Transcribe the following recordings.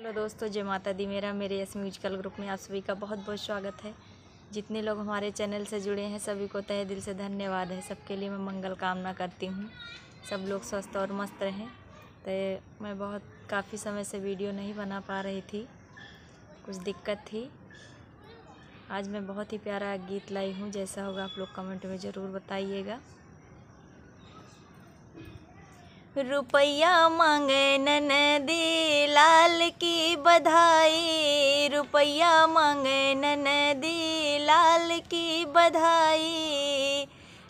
Hello दोस्तों, जय माता दी। मेरे एस म्यूजिकल ग्रुप में आप सभी का बहुत बहुत स्वागत है। जितने लोग हमारे चैनल से जुड़े हैं सभी को तहे दिल से धन्यवाद है। सबके लिए मैं मंगल कामना करती हूँ, सब लोग स्वस्थ और मस्त रहें। तो मैं काफ़ी समय से वीडियो नहीं बना पा रही थी, कुछ दिक्कत थी। आज मैं बहुत ही प्यारा गीत लाई हूँ, जैसा होगा आप लोग कमेंट में ज़रूर बताइएगा। रुपया मांगे ननदी लाल की बधाई, रुपया मांगे ननदी लाल की बधाई,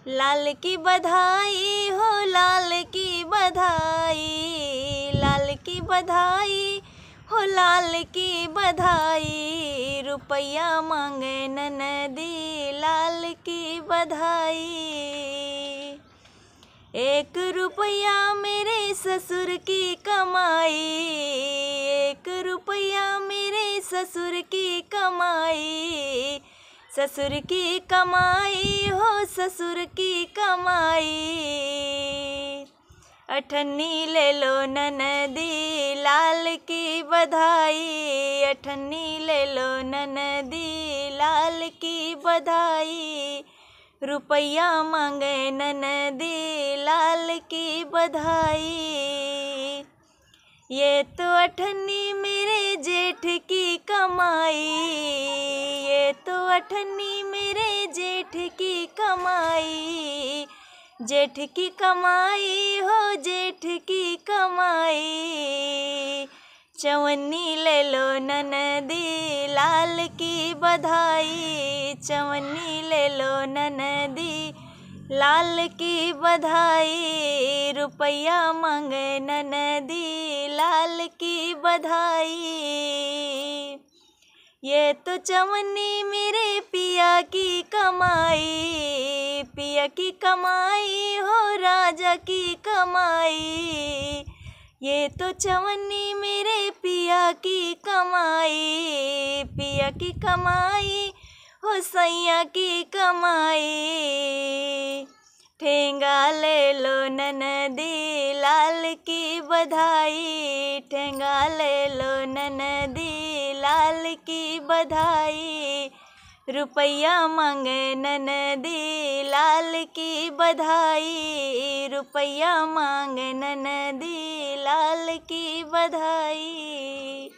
लाल की बधाई हो लाल की बधाई, लाल की बधाई हो लाल की बधाई, रुपया मांगे ननदी लाल की बधाई। 1 रुपया मेरे ससुर की कमाई, 1 रुपया मेरे ससुर की कमाई, ससुर की कमाई हो ससुर की कमाई। अठन्नी ले लो ननदी लाल की बधाई, अठन्नी ले लो ननदी लाल की बधाई, रुपया मांगे ननदी लाल की बधाई। ये तो अठन्नी मेरे जेठ की कमाई, ये तो अठन्नी मेरे जेठ की कमाई, जेठ की कमाई हो जेठ की कमाई। चवन्नी ले लो ननदी लाल की बधाई, चवन्नी ले लो ननदी लाल की बधाई, रुपया मांगे ननदी लाल की बधाई। ये तो चवन्नी मेरे पिया की कमाई, पिया की कमाई हो राजा की कमाई, ये तो चवन्नी मेरे पिया की कमाई, पिया की कमाई हो सैया की कमाई। ठेंगा ले लो ननदी लाल की बधाई, ठेंगा ले लो ननदी लाल की बधाई, रुपया मांगे ननदी लाल की बधाई, रुपया मांगे ननदी लाल की बधाई।